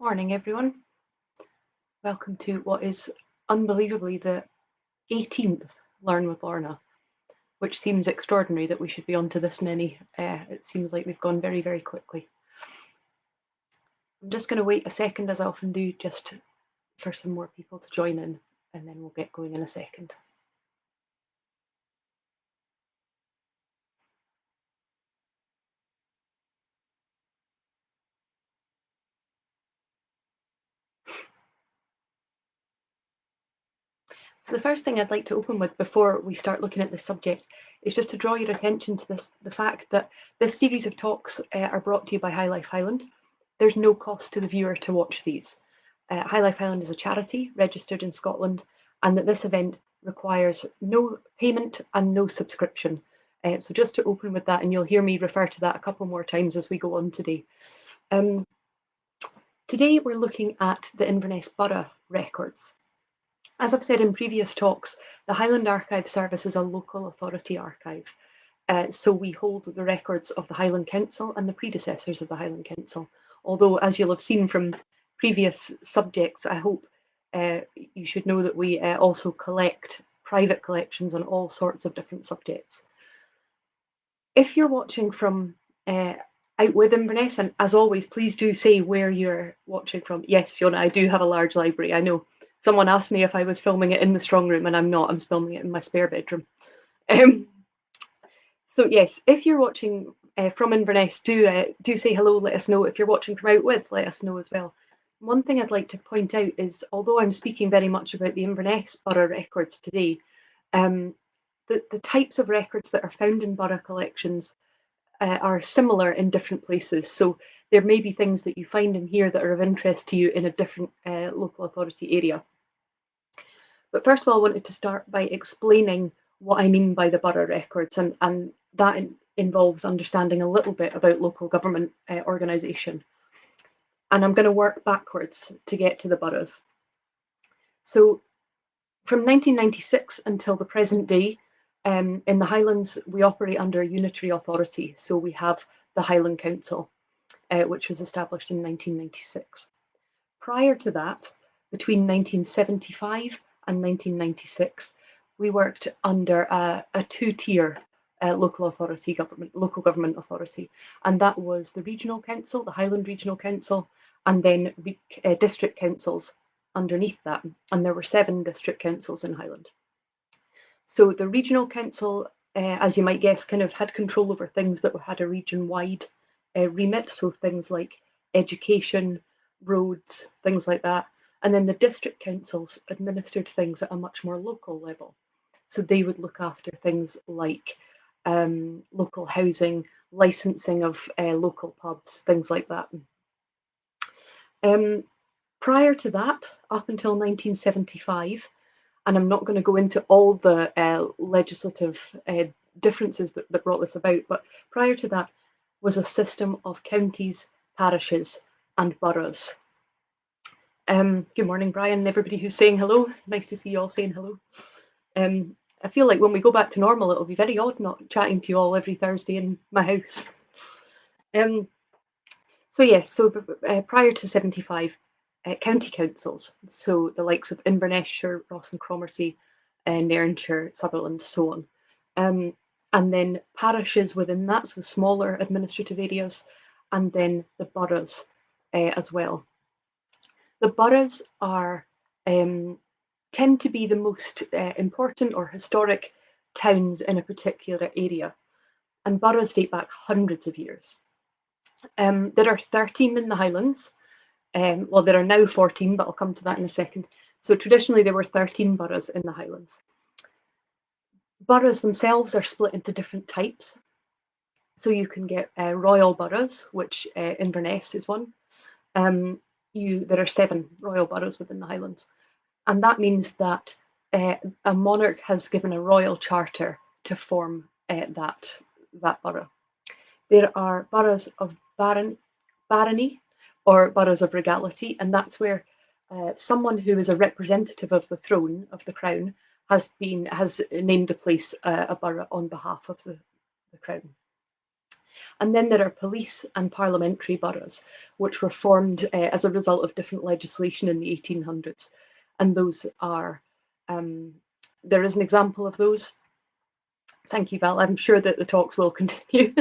Morning, everyone. Welcome to what is unbelievably the 18th Learn with Lorna, which seems extraordinary that we should be on to this many. It seems like they've gone very, very quickly. I'm just going to wait a second, as I often do, just for some more people to join in, and then we'll get going in a second. So the first thing I'd like to open with before we start looking at this subject is just to draw your attention to the fact that this series of talks are brought to you by High Life Highland. There's no cost to the viewer to watch these. High Life Highland is a charity registered in Scotland, and that this event requires no payment and no subscription. So just to open with that, and you'll hear me refer to that a couple more times as we go on today. Today we're looking at the Inverness Burgh Records. As I've said in previous talks, the Highland Archive Service is a local authority archive. So we hold the records of the Highland Council and the predecessors of the Highland Council. Although, as you'll have seen from previous subjects, I hope you should know that we also collect private collections on all sorts of different subjects. If you're watching from out with Inverness, and as always, please do say where you're watching from. Yes, Fiona, I do have a large library, I know. Someone asked me if I was filming it in the strong room, and I'm not. I'm filming it in my spare bedroom. So yes, if you're watching from Inverness, do say hello. Let us know. If you're watching from out with, let us know as well. One thing I'd like to point out is, although I'm speaking very much about the Inverness Burgh records today, the types of records that are found in borough collections are similar in different places. So there may be things that you find in here that are of interest to you in a different local authority area. But first of all, I wanted to start by explaining what I mean by the borough records, and that involves understanding a little bit about local government organisation. And I'm going to work backwards to get to the boroughs. So from 1996 until the present day, in the Highlands, we operate under a unitary authority. So we have the Highland Council, which was established in 1996. Prior to that, between 1975 and 1996, we worked under a two-tier local government authority, and that was the regional council, the Highland Regional Council, and then district councils underneath that. And there were 7 district councils in Highland. So the regional council, as you might guess, kind of had control over things that had a region-wide remit, so things like education, roads, things like that. And then the district councils administered things at a much more local level. So they would look after things like local housing, licensing of local pubs, things like that. Prior to that, up until 1975, and I'm not going to go into all the legislative differences that brought this about, but prior to that was a system of counties, parishes, and boroughs. Good morning, Brian, and everybody who's saying hello. Nice to see you all saying hello. I feel like when we go back to normal, it'll be very odd not chatting to you all every Thursday in my house. So yes, so prior to 75, county councils, so the likes of Inverness, Ross and Cromarty, Nairnshire, Sutherland, so on. And then parishes within that, so smaller administrative areas, and then the boroughs as well. The boroughs are tend to be the most important or historic towns in a particular area, and boroughs date back hundreds of years. There are 13 in the Highlands. Well, there are now 14, but I'll come to that in a second. So traditionally there were 13 boroughs in the Highlands. Boroughs themselves are split into different types. So you can get royal boroughs, which Inverness is one. There are 7 royal boroughs within the Highlands. And that means that a monarch has given a royal charter to form that borough. There are boroughs of barony or boroughs of regality, and that's where someone who is a representative of the throne of the crown has named a place a borough on behalf of the crown. And then there are police and parliamentary boroughs, which were formed as a result of different legislation in the 1800s. And those are, there is an example of those. Thank you, Val. I'm sure that the talks will continue.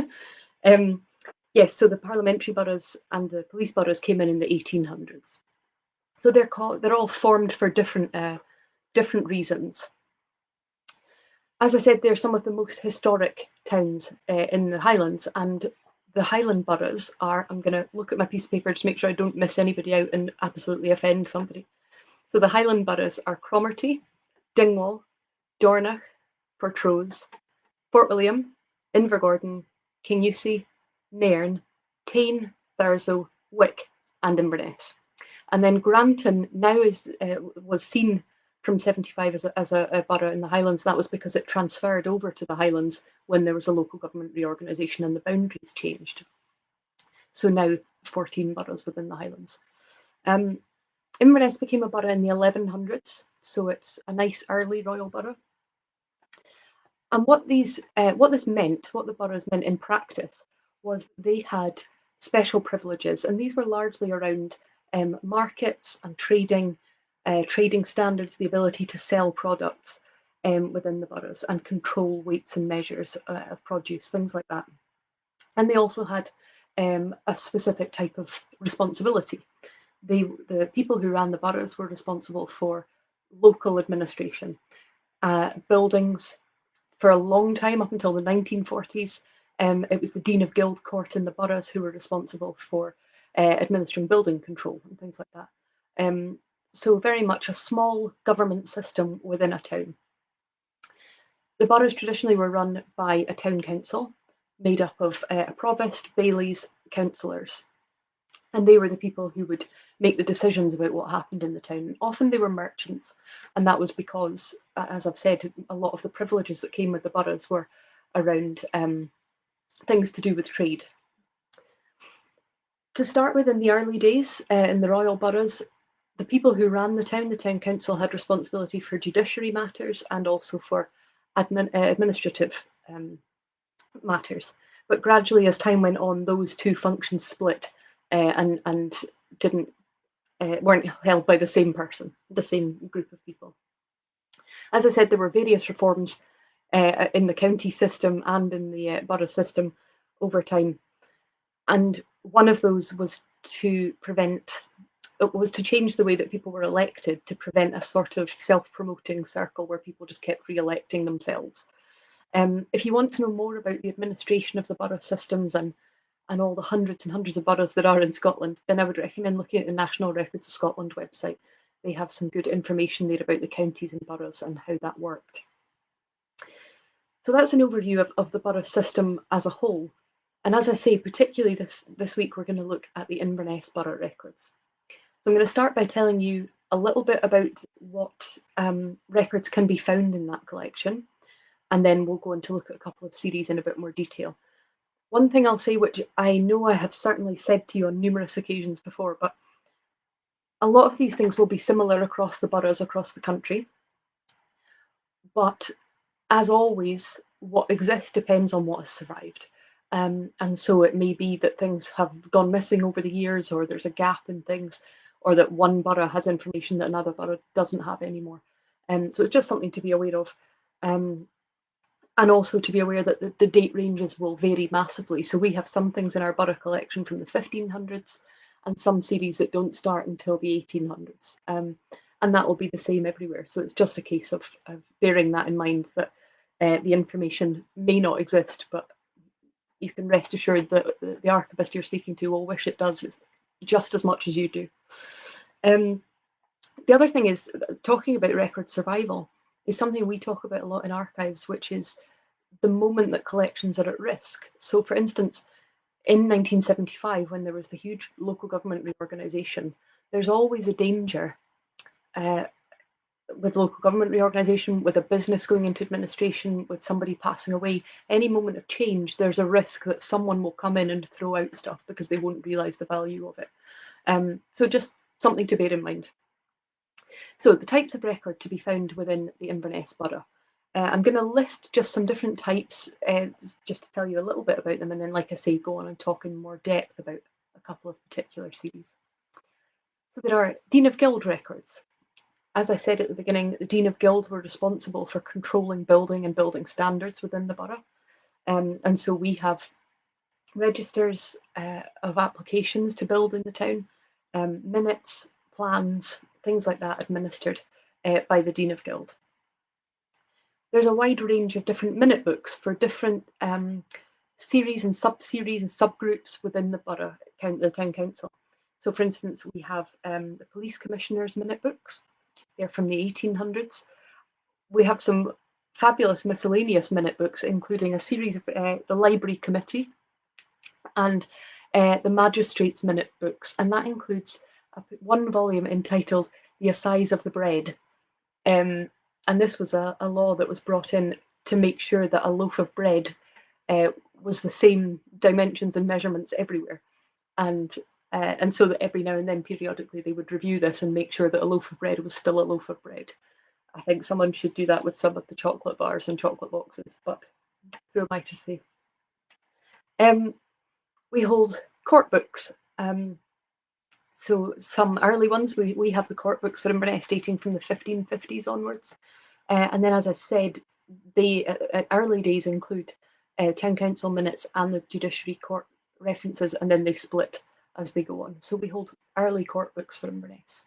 Yes, so the parliamentary boroughs and the police boroughs came in the 1800s. So they're all formed for different reasons. As I said, they're some of the most historic towns in the Highlands, and the Highland boroughs are, I'm going to look at my piece of paper to make sure I don't miss anybody out and absolutely offend somebody. So the Highland boroughs are Cromarty, Dingwall, Dornoch, Portrose, Fort William, Invergordon, Kingussie, Nairn, Tain, Thurso, Wick, and Inverness. And then Granton now was seen from 75 as a borough in the Highlands. That was because it transferred over to the Highlands when there was a local government reorganisation and the boundaries changed. So now 14 boroughs within the Highlands. Inverness became a borough in the 1100s, so it's a nice early royal borough. And what this meant, what the boroughs meant in practice, was they had special privileges, and these were largely around markets and trading standards, the ability to sell products within the boroughs and control weights and measures of produce, things like that. And they also had a specific type of responsibility. The people who ran the boroughs were responsible for local administration, buildings. For a long time, up until the 1940s, it was the Dean of Guild Court in the boroughs who were responsible for administering building control and things like that. So very much a small government system within a town. The boroughs traditionally were run by a town council made up of a provost, bailies, councillors. And they were the people who would make the decisions about what happened in the town. Often they were merchants, and that was because, as I've said, a lot of the privileges that came with the boroughs were around things to do with trade. To start with, in the early days, in the royal boroughs, the people who ran the town council, had responsibility for judiciary matters and also for administrative matters. But gradually, as time went on, those two functions split and didn't weren't held by the same person, the same group of people. As I said, there were various reforms in the county system and in the borough system over time, and one of those was to change the way that people were elected, to prevent a sort of self-promoting circle where people just kept re-electing themselves. If you want to know more about the administration of the borough systems and all the hundreds and hundreds of boroughs that are in Scotland, then I would recommend looking at the National Records of Scotland website. They have some good information there about the counties and boroughs and how that worked. So that's an overview of the borough system as a whole. And as I say, particularly this week, we're going to look at the Inverness Burgh Records. So I'm going to start by telling you a little bit about what records can be found in that collection, and then we'll go on to look at a couple of series in a bit more detail. One thing I'll say, which I know I have certainly said to you on numerous occasions before, but a lot of these things will be similar across the boroughs across the country. But as always, what exists depends on what has survived. And so it may be that things have gone missing over the years, or there's a gap in things, or that one borough has information that another borough doesn't have anymore. So it's just something to be aware of. And also to be aware that the date ranges will vary massively. So we have some things in our borough collection from the 1500s and some series that don't start until the 1800s. And that will be the same everywhere. So it's just a case of bearing that in mind, that the information may not exist, but you can rest assured that the archivist you're speaking to will wish it does just as much as you do. The other thing is, talking about record survival is something we talk about a lot in archives, which is the moment that collections are at risk. So, for instance, in 1975, when there was the huge local government reorganisation, there's always a danger with local government reorganisation, with a business going into administration, with somebody passing away. Any moment of change, there's a risk that someone will come in and throw out stuff because they won't realise the value of it. So just something to bear in mind. So the types of record to be found within the Inverness Burgh. I'm going to list just some different types, just to tell you a little bit about them, and then, like I say, go on and talk in more depth about a couple of particular series. So there are Dean of Guild records. As I said at the beginning, the Dean of Guild were responsible for controlling building and building standards within the borough. And so we have registers of applications to build in the town, minutes, plans, things like that administered by the Dean of Guild. There's a wide range of different minute books for different series and sub-series and subgroups within the borough, the town council. So, for instance, we have the police commissioners' minute books. They're from the 1800s. We have some fabulous miscellaneous minute books, including a series of the library committee and the magistrates' minute books, and that includes one volume entitled "The Assize of the Bread." And this was a law that was brought in to make sure that a loaf of bread was the same dimensions and measurements everywhere. And so that every now and then, periodically, they would review this and make sure that a loaf of bread was still a loaf of bread. I think someone should do that with some of the chocolate bars and chocolate boxes, but who am I to say? We hold court books. So some early ones, we have the court books for Inverness dating from the 1550s onwards. And then, as I said, they at early days include town council minutes and the judiciary court references, and then they split as they go on. So we hold early court books for Inverness.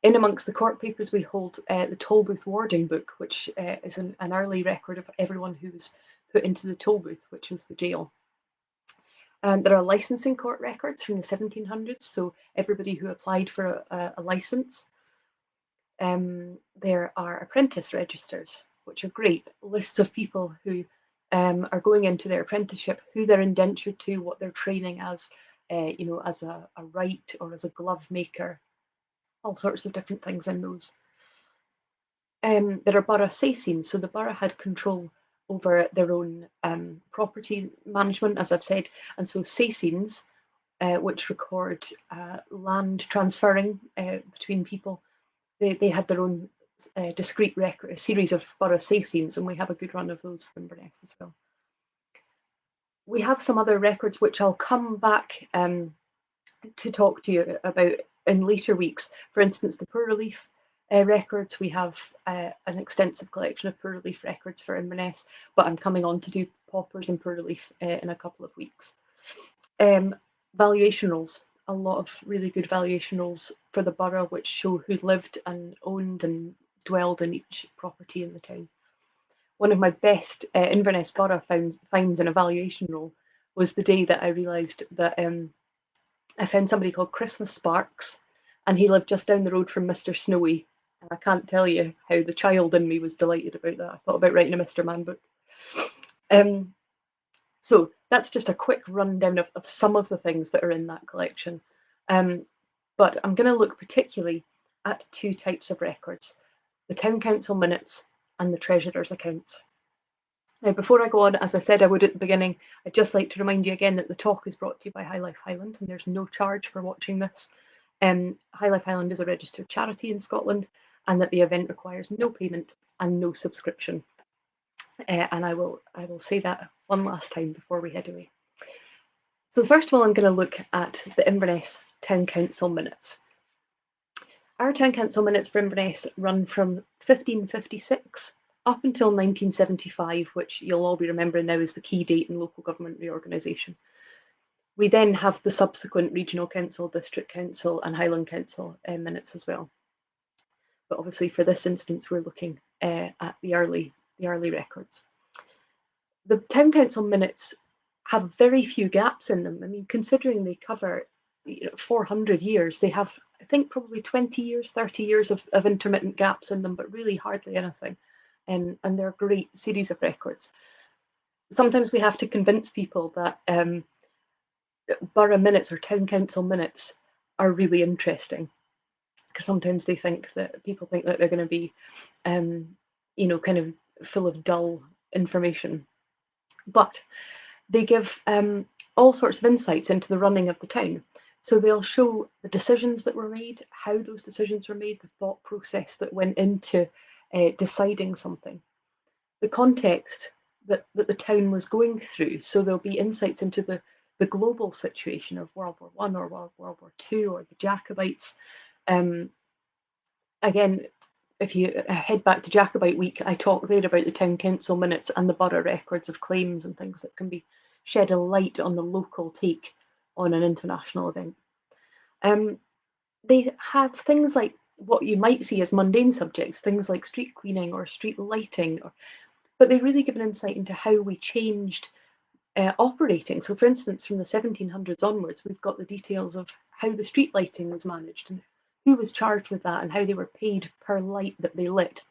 In amongst the court papers, we hold the toll booth warding book, which is an early record of everyone who was put into the toll booth, which was the jail. There are licensing court records from the 1700s, so everybody who applied for a license. There are apprentice registers, which are great lists of people who are going into their apprenticeship, who they're indentured to, what they're training as, as a wright or as a glove maker, all sorts of different things in those. There are borough sessions, so the borough had control over their own property management, as I've said, and so sessions, which record land transferring between people, they had their own discrete record, a series of borough sessions, and we have a good run of those for Inverness as well. We have some other records which I'll come back to talk to you about in later weeks. For instance, the poor relief records. We have an extensive collection of poor relief records for Inverness, but I'm coming on to do paupers and poor relief in a couple of weeks. Valuation rolls, a lot of really good valuation rolls for the borough, which show who lived and owned and dwelled in each property in the town. One of my best Inverness Borough finds in a valuation roll was the day that I realised that I found somebody called Christmas Sparks, and he lived just down the road from Mr. Snowy. And I can't tell you how the child in me was delighted about that. I thought about writing a Mr. Man book. So that's just a quick rundown of some of the things that are in that collection. But I'm going to look particularly at two types of records, the town council minutes and the treasurer's accounts. Now, before I go on, as I said I would at the beginning, I'd just like to remind you again that the talk is brought to you by High Life Highland, and there's no charge for watching this. High Life Highland is a registered charity in Scotland, and that the event requires no payment and no subscription. And I will say that one last time before we head away. So first of all, I'm going to look at the Inverness Town Council minutes. Our Town Council minutes for Inverness run from 1556 up until 1975, which you'll all be remembering now is the key date in local government reorganisation. We then have the subsequent Regional Council, District Council and Highland Council minutes as well. But obviously for this instance, we're looking at the early records. The Town Council minutes have very few gaps in them. I mean, considering they cover 400 years, they have, I think, probably 20 years, 30 years of intermittent gaps in them, but really hardly anything. And they're a great series of records. Sometimes we have to convince people that borough minutes or town council minutes are really interesting, because sometimes people think that they're going to be, kind of full of dull information. But they give all sorts of insights into the running of the town. So they'll show the decisions that were made, how those decisions were made, the thought process that went into deciding something. the context that the town was going through. So there'll be insights into the global situation of World War One or World War Two or the Jacobites. Again, if you head back to Jacobite Week, I talk there about the town council minutes and the borough records of claims and things that can be shed a light on the local take on an international event. They have things like what you might see as mundane subjects, things like street cleaning or street lighting, but they really give an insight into how we changed operating. So, for instance, from the 1700s onwards, we've got the details of how the street lighting was managed and who was charged with that and how they were paid per light that they lit,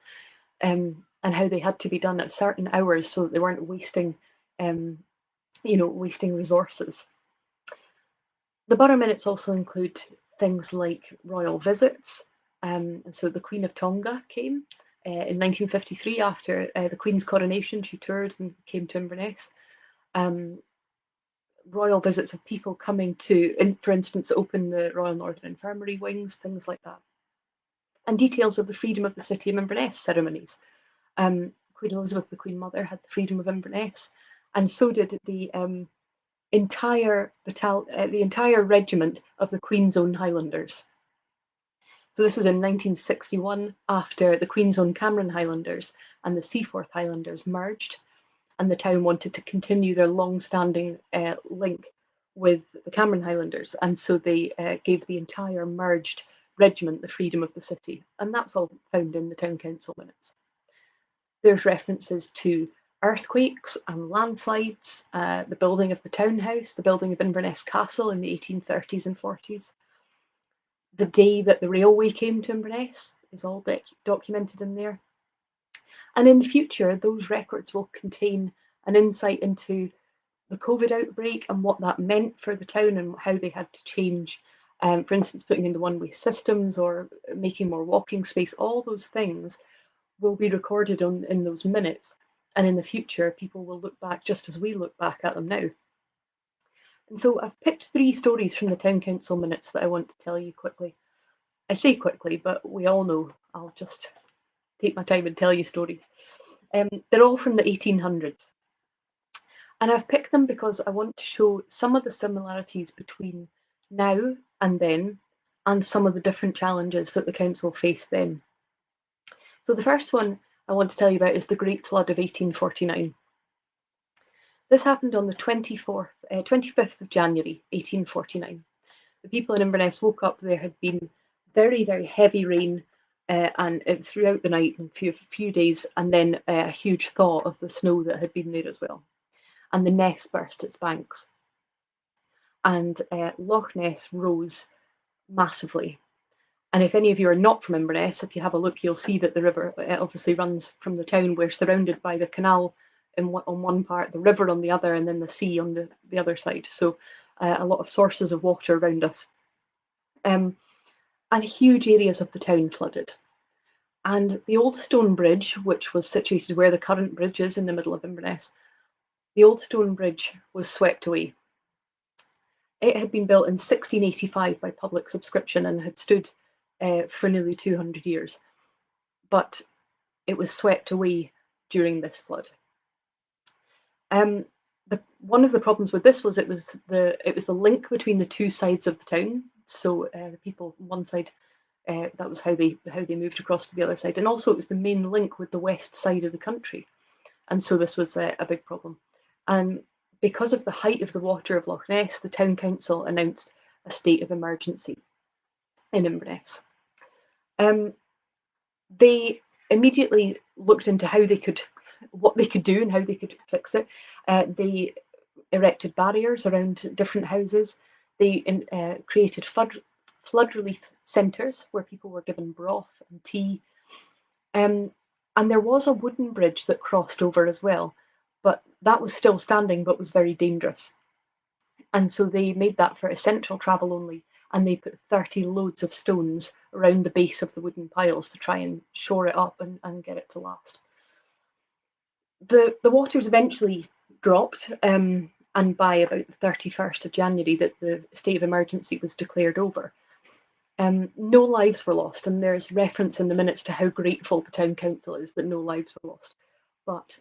and how they had to be done at certain hours so that they weren't wasting, wasting resources. The borough minutes also include things like royal visits. And so the Queen of Tonga came in 1953 after the Queen's coronation. She toured and came to Inverness. Royal visits of people coming to, for instance, open the Royal Northern Infirmary wings, things like that. And details of the Freedom of the City of Inverness ceremonies. Queen Elizabeth, the Queen Mother, had the Freedom of Inverness, and so did the entire regiment of the Queen's Own Highlanders. So this was in 1961 after the Queen's Own Cameron Highlanders and the Seaforth Highlanders merged, and the town wanted to continue their long-standing link with the Cameron Highlanders, and so they gave the entire merged regiment the freedom of the city, and that's all found in the town council minutes. There's references to earthquakes and landslides, the building of the townhouse, the building of Inverness Castle in the 1830s and 40s. The day that the railway came to Inverness is all documented in there. And in future, those records will contain an insight into the COVID outbreak and what that meant for the town and how they had to change, for instance, putting in the one-way systems or making more walking space. All those things will be recorded in those minutes. And in the future, people will look back just as we look back at them now. And so I've picked 3 stories from the town council minutes that I want to tell you quickly. I say quickly, but we all know I'll just take my time and tell you stories. They're all from the 1800s. And I've picked them because I want to show some of the similarities between now and then, and some of the different challenges that the council faced then. So the first one I want to tell you about is the Great Flood of 1849. This happened on the 25th of January, 1849. The people in Inverness woke up. There had been very, very heavy rain and throughout the night and a few days, and then a huge thaw of the snow that had been there as well. And the Ness burst its banks. And Loch Ness rose massively. And if any of you are not from Inverness, if you have a look, you'll see that the river obviously runs from the town. We're surrounded by the canal on one part, the river on the other, and then the sea on the other side. So a lot of sources of water around us. And huge areas of the town flooded. And the old stone bridge, which was situated where the current bridge is in the middle of Inverness, the old stone bridge was swept away. It had been built in 1685 by public subscription and had stood for nearly 200 years, but it was swept away during this flood. One of the problems with this was it was the link between the two sides of the town. So the people on one side, that was how they moved across to the other side, and also it was the main link with the west side of the country, and so this was a big problem. And because of the height of the water of Loch Ness, the town council announced a state of emergency in Inverness. They immediately looked into what they could do and how they could fix it. They erected barriers around different houses. They created flood relief centres where people were given broth and tea. And there was a wooden bridge that crossed over as well, but that was still standing but was very dangerous. And so they made that for essential travel only, and they put 30 loads of stones around the base of the wooden piles to try and shore it up and get it to last. The waters eventually dropped, and by about the 31st of January that the state of emergency was declared over. No lives were lost, and there's reference in the minutes to how grateful the town council is that no lives were lost. but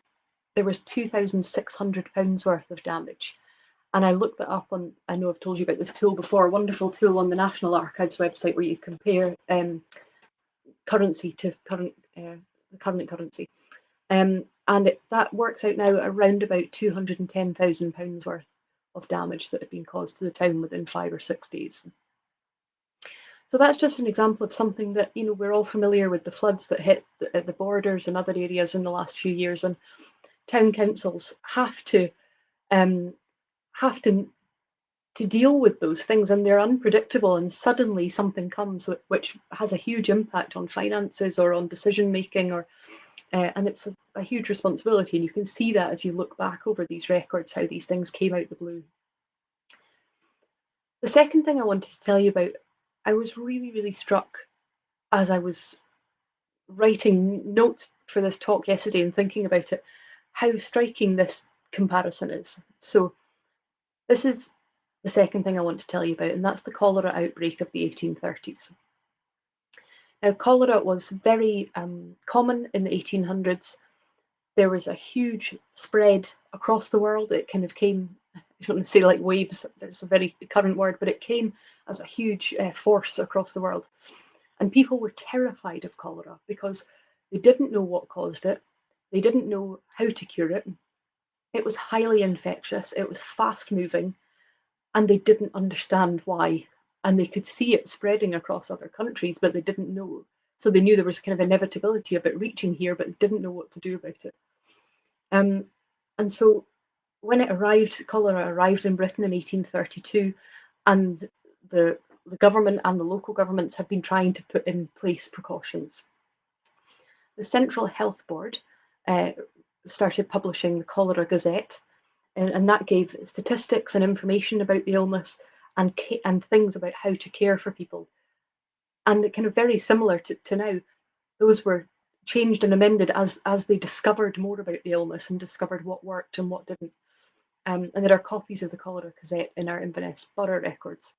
there was £2,600 worth of damage. And I looked that up on, I know I've told you about this tool before, a wonderful tool on the National Archives website where you compare currency to the current currency. And that works out now around about £210,000 worth of damage that had been caused to the town within 5 or 6 days. So that's just an example of something that, you know, we're all familiar with, the floods that hit the borders and other areas in the last few years, and town councils have to deal with those things, and they're unpredictable, and suddenly something comes which has a huge impact on finances or on decision making, or and it's a huge responsibility, and you can see that as you look back over these records, how these things came out the blue. The second thing I wanted to tell you about, I was really struck as I was writing notes for this talk yesterday and thinking about it, how striking this comparison is. So this is the second thing I want to tell you about, and that's the cholera outbreak of the 1830s. Now, cholera was very common in the 1800s. There was a huge spread across the world. It kind of came, I don't want to say like waves, it's a very current word, but it came as a huge force across the world. And people were terrified of cholera because they didn't know what caused it. They didn't know how to cure it. It was highly infectious. It was fast moving, and they didn't understand why. And they could see it spreading across other countries, but they didn't know. So they knew there was kind of inevitability of it reaching here, but didn't know what to do about it. And so when it arrived, cholera arrived in Britain in 1832, and the government and the local governments had been trying to put in place precautions. The Central Health Board started publishing the Cholera Gazette, and that gave statistics and information about the illness and things about how to care for people. And kind of very similar to now, those were changed and amended as they discovered more about the illness and discovered what worked and what didn't. And there are copies of the Cholera Gazette in our Inverness Burgh Records.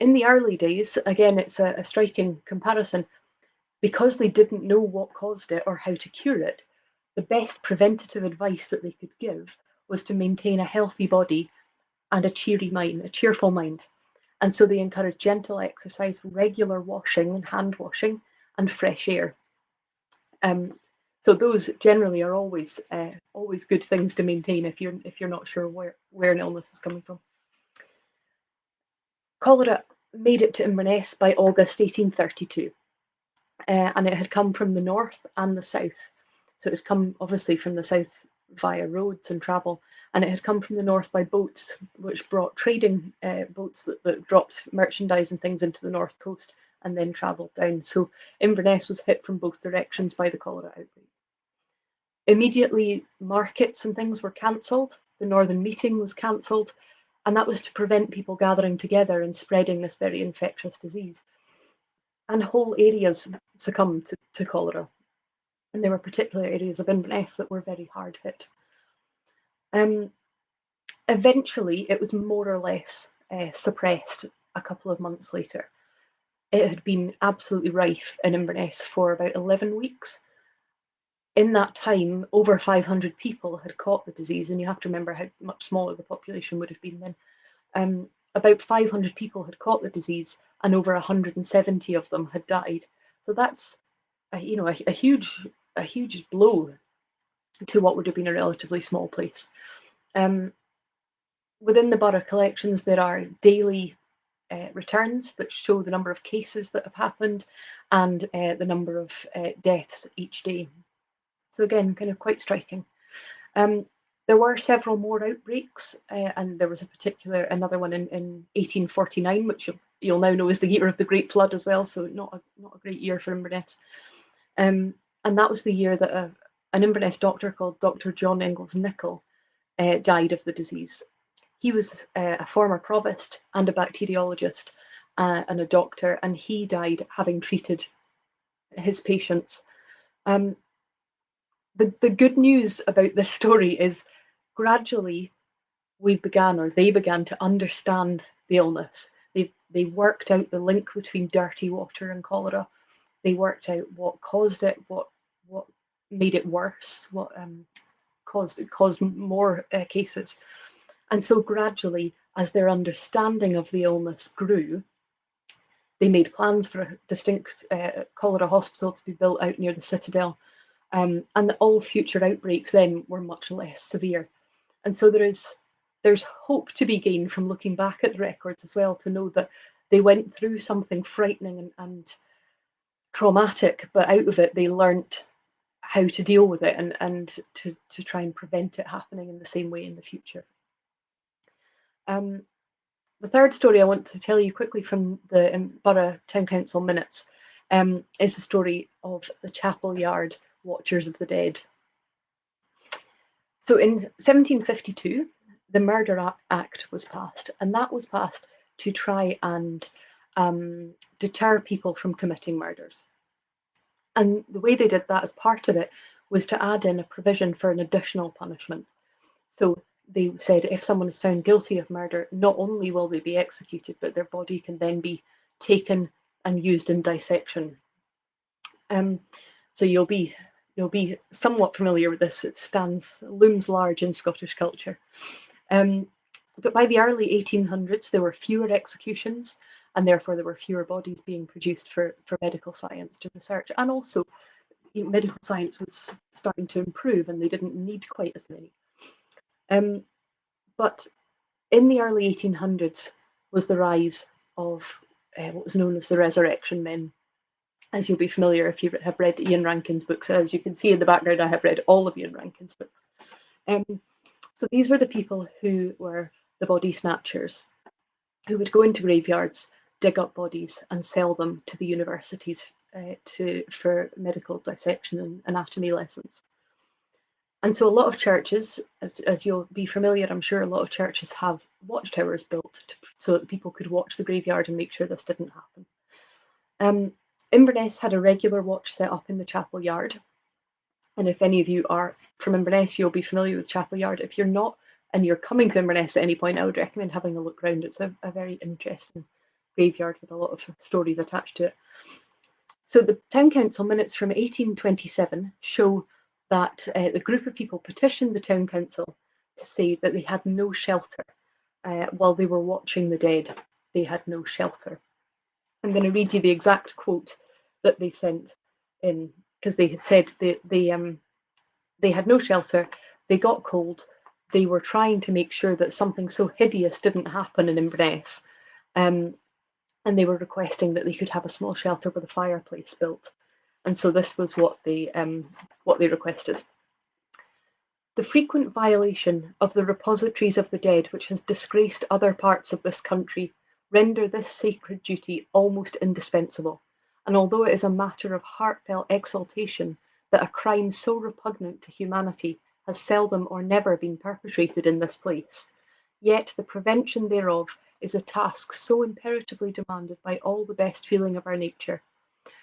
In the early days, again, it's a striking comparison, because they didn't know what caused it or how to cure it. The best preventative advice that they could give was to maintain a healthy body and a cheery mind, a cheerful mind. And so they encouraged gentle exercise, regular washing and hand washing, and fresh air. So those generally are always good things to maintain if you're not sure where an illness is coming from. Cholera made it to Inverness by August 1832, and it had come from the north and the south. So it had come obviously from the south via roads and travel, and it had come from the north by boats, which brought trading boats that dropped merchandise and things into the north coast and then travelled down. So Inverness was hit from both directions by the cholera outbreak. Immediately, markets and things were cancelled. The Northern Meeting was cancelled, and that was to prevent people gathering together and spreading this very infectious disease. And whole areas succumbed to cholera. And there were particular areas of Inverness that were very hard hit. Eventually, it was more or less suppressed a couple of months later. It had been absolutely rife in Inverness for about 11 weeks. In that time, over 500 people had caught the disease, and you have to remember how much smaller the population would have been then. About 500 people had caught the disease, and over 170 of them had died. So that's a huge blow to what would have been a relatively small place. Within the borough collections, there are daily returns that show the number of cases that have happened and the number of deaths each day. So again, kind of quite striking. There were several more outbreaks, and there was another one in 1849, which you'll now know is the year of the Great Flood as well. So not a great year for Inverness. And that was the year that an Inverness doctor called Dr. John Ingalls Nicholl died of the disease. He was a former provost and a bacteriologist and a doctor, and he died having treated his patients. The good news about this story is gradually they began to understand the illness. They worked out the link between dirty water and cholera. They worked out what caused it, what made it worse, what caused more cases. And so gradually, as their understanding of the illness grew, they made plans for a distinct cholera hospital to be built out near the citadel, and all future outbreaks then were much less severe. And so there's hope to be gained from looking back at the records as well, to know that they went through something frightening and traumatic, but out of it they learnt how to deal with it and to try and prevent it happening in the same way in the future. The third story I want to tell you quickly from the Borough Town Council minutes is the story of the Chapel Yard Watchers of the Dead. So in 1752, the Murder Act was passed, and that was passed to try and deter people from committing murders. And the way they did that as part of it was to add in a provision for an additional punishment. So they said if someone is found guilty of murder, not only will they be executed, but their body can then be taken and used in dissection. So you'll be somewhat familiar with this. It looms large in Scottish culture. But by the early 1800s, there were fewer executions, and therefore there were fewer bodies being produced for medical science to research. And also, medical science was starting to improve, and they didn't need quite as many. But in the early 1800s was the rise of what was known as the Resurrection Men. As you'll be familiar if you have read Ian Rankin's books. As you can see in the background, I have read all of Ian Rankin's books. So these were the people who were the body snatchers, who would go into graveyards, dig up bodies, and sell them to the universities for medical dissection and anatomy lessons. And so a lot of churches, as you'll be familiar, I'm sure a lot of churches have watchtowers built so that people could watch the graveyard and make sure this didn't happen. Inverness had a regular watch set up in the chapel yard. And if any of you are from Inverness, you'll be familiar with Chapel Yard. If you're not, and you're coming to Inverness at any point, I would recommend having a look around. It's a very interesting graveyard with a lot of stories attached to it. So the Town Council minutes from 1827 show that the group of people petitioned the Town Council to say that they had no shelter while they were watching the dead. They had no shelter. I'm going to read you the exact quote that they sent in, because they had said they had no shelter, they got cold, they were trying to make sure that something so hideous didn't happen in Inverness, and they were requesting that they could have a small shelter with a fireplace built. And so this was what they requested. The frequent violation of the repositories of the dead, which has disgraced other parts of this country, render this sacred duty almost indispensable. And although it is a matter of heartfelt exultation that a crime so repugnant to humanity has seldom or never been perpetrated in this place, yet the prevention thereof is a task so imperatively demanded by all the best feeling of our nature,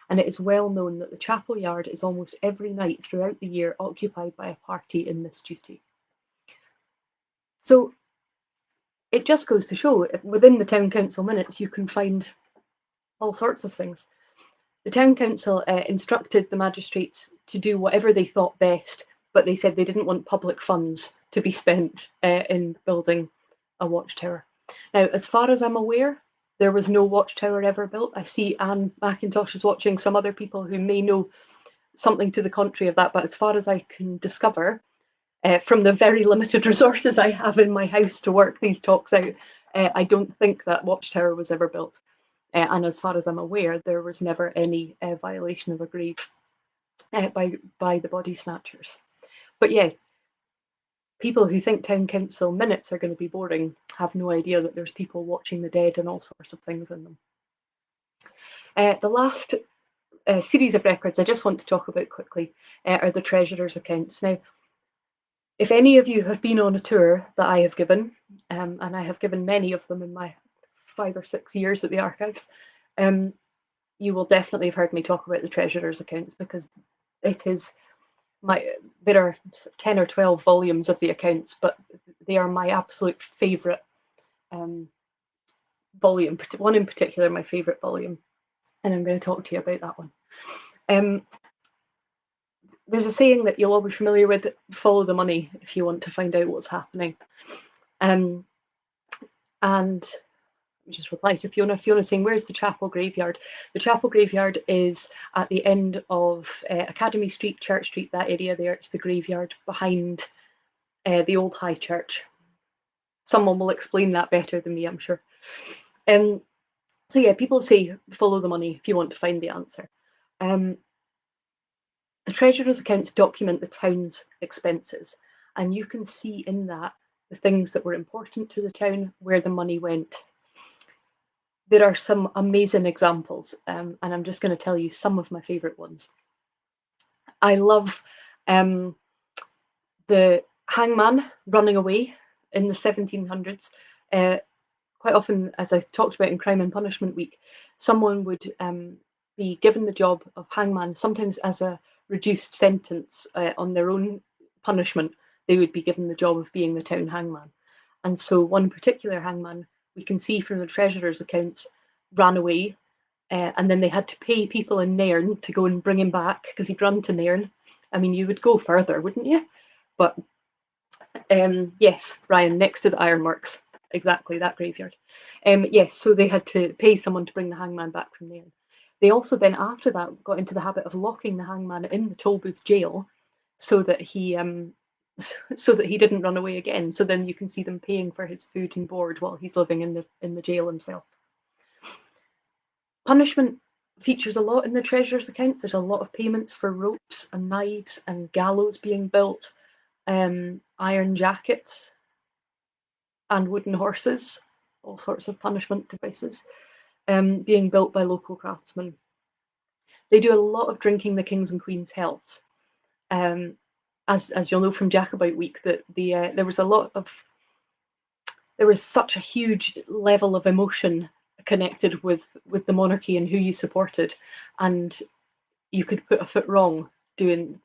and it is well known that the chapel yard is almost every night throughout the year occupied by a party in this duty. So it just goes to show, within the town council minutes, you can find all sorts of things. The town council instructed the magistrates to do whatever they thought best, but they said they didn't want public funds to be spent in building a watchtower. Now, as far as I'm aware, there was no watchtower ever built. I see Anne McIntosh is watching, some other people who may know something to the contrary of that, but as far as I can discover, from the very limited resources I have in my house to work these talks out, I don't think that watchtower was ever built. And as far as I'm aware, there was never any violation of a grave by the body snatchers. But yeah, people who think town council minutes are going to be boring have no idea that there's people watching the dead and all sorts of things in them. The last series of records I just want to talk about quickly are the treasurer's accounts. Now, if any of you have been on a tour that I have given, and I have given many of them in my 5 or 6 years at the archives, you will definitely have heard me talk about the treasurer's accounts, because it is there are 10 or 12 volumes of the accounts, but they are my absolute favourite volume, one in particular, my favourite volume, and I'm going to talk to you about that one. there's a saying that you'll all be familiar with: follow the money if you want to find out what's happening. And just reply to Fiona. Fiona saying, where's the chapel graveyard? The chapel graveyard is at the end of Academy Street, Church Street, that area there. It's the graveyard behind the old High Church. Someone will explain that better than me, I'm sure. So yeah, people say follow the money if you want to find the answer. The treasurer's accounts document the town's expenses, and you can see in that the things that were important to the town, where the money went. There are some amazing examples, and I'm just going to tell you some of my favourite ones. I love the hangman running away in the 1700s. Quite often, as I talked about in Crime and Punishment Week, someone would be given the job of hangman, sometimes as a reduced sentence on their own punishment. They would be given the job of being the town hangman. And so one particular hangman, we can see from the treasurer's accounts, ran away, and then they had to pay people in Nairn to go and bring him back because he'd run to Nairn. I mean, you would go further, wouldn't you? But yes, Ryan, next to the ironworks, exactly, that graveyard. Yes, so they had to pay someone to bring the hangman back from Nairn. They also then, after that, got into the habit of locking the hangman in the Tolbooth jail so that he didn't run away again. So then you can see them paying for his food and board while he's living in the jail himself. Punishment features a lot in the treasurer's accounts. There's a lot of payments for ropes and knives and gallows being built, iron jackets and wooden horses, all sorts of punishment devices, being built by local craftsmen. They do a lot of drinking the king's and queen's health. As you'll know from Jacobite Week, that there was such a huge level of emotion connected with the monarchy and who you supported, and you could put a foot wrong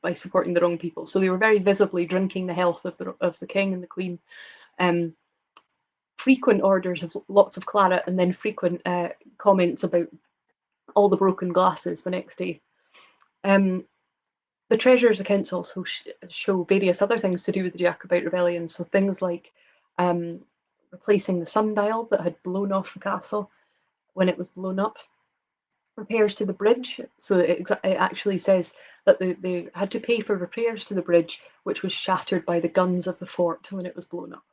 by supporting the wrong people. So they were very visibly drinking the health of the king and the queen. Frequent orders of lots of claret, and then frequent comments about all the broken glasses the next day. The treasurer's accounts also show various other things to do with the Jacobite rebellion. So things like replacing the sundial that had blown off the castle when it was blown up, repairs to the bridge. So it actually says that they had to pay for repairs to the bridge, which was shattered by the guns of the fort when it was blown up.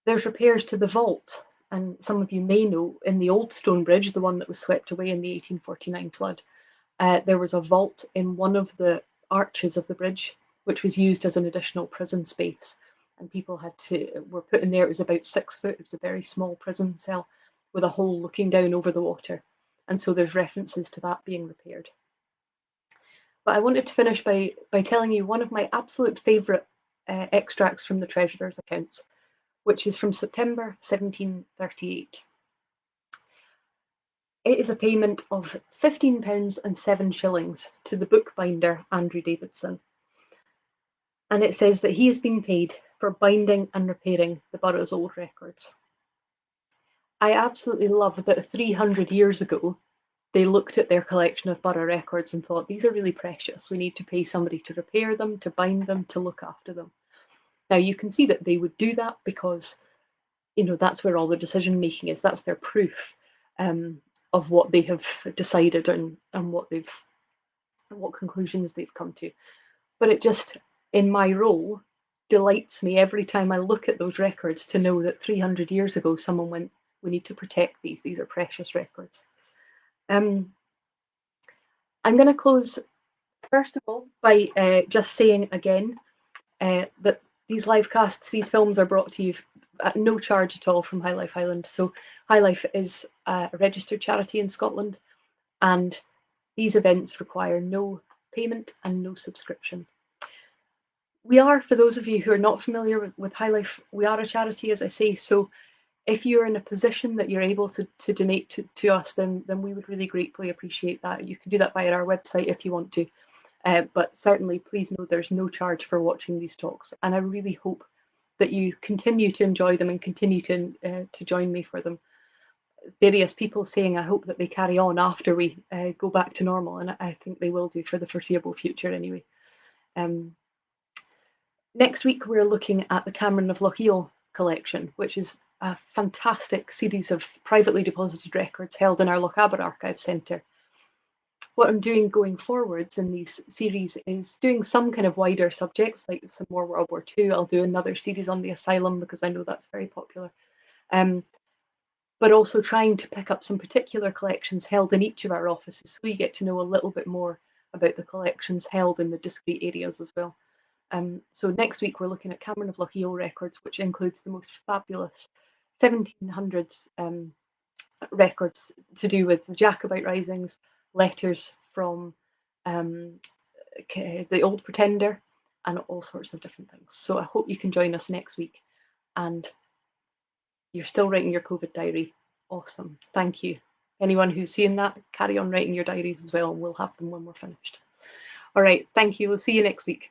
There's repairs to the vault, and some of you may know, in the old stone bridge, the one that was swept away in the 1849 flood, there was a vault in one of the arches of the bridge, which was used as an additional prison space. And people were put in there. It was about 6 foot. It was a very small prison cell with a hole looking down over the water. And so there's references to that being repaired. But I wanted to finish by telling you one of my absolute favourite extracts from the treasurer's accounts, which is from September 1738. It is a payment of £15 and 7 shillings to the bookbinder Andrew Davidson. And it says that he has been paid for binding and repairing the borough's old records. I absolutely love that 300 years ago, they looked at their collection of borough records and thought, these are really precious. We need to pay somebody to repair them, to bind them, to look after them. Now you can see that they would do that because, that's where all the decision making is. That's their proof of what they have decided and what conclusions they've come to. But it just, in my role, delights me every time I look at those records to know that 300 years ago someone went, we need to protect these. These are precious records. I'm going to close, first of all, by just saying again that these live casts, these films are brought to you at no charge at all from High Life Highland. So High Life is a registered charity in Scotland, and these events require no payment and no subscription. We are, for those of you who are not familiar with High Life, we are a charity, as I say. So if you're in a position that you're able to donate to us, then we would really gratefully appreciate that. You can do that via our website if you want to. But certainly, please know there's no charge for watching these talks. And I really hope that you continue to enjoy them and continue to join me for them. various people saying I hope that they carry on after we go back to normal, and I think they will do for the foreseeable future anyway. Next week we're looking at the Cameron of Lochiel collection, which is a fantastic series of privately deposited records held in our Lochaber Archive Centre. What I'm doing going forwards in these series is doing some kind of wider subjects, like some more World War II. I'll do another series on the asylum because I know that's very popular. But also trying to pick up some particular collections held in each of our offices, so we get to know a little bit more about the collections held in the discrete areas as well. So next week we're looking at Cameron of Lochiel records, which includes the most fabulous 1700s records to do with the Jacobite risings, letters from the Old Pretender, and all sorts of different things. So I hope you can join us next week. And you're still writing your COVID diary. Awesome. Thank you. Anyone who's seeing that, carry on writing your diaries as well, and we'll have them when we're finished. All right. Thank you. We'll see you next week.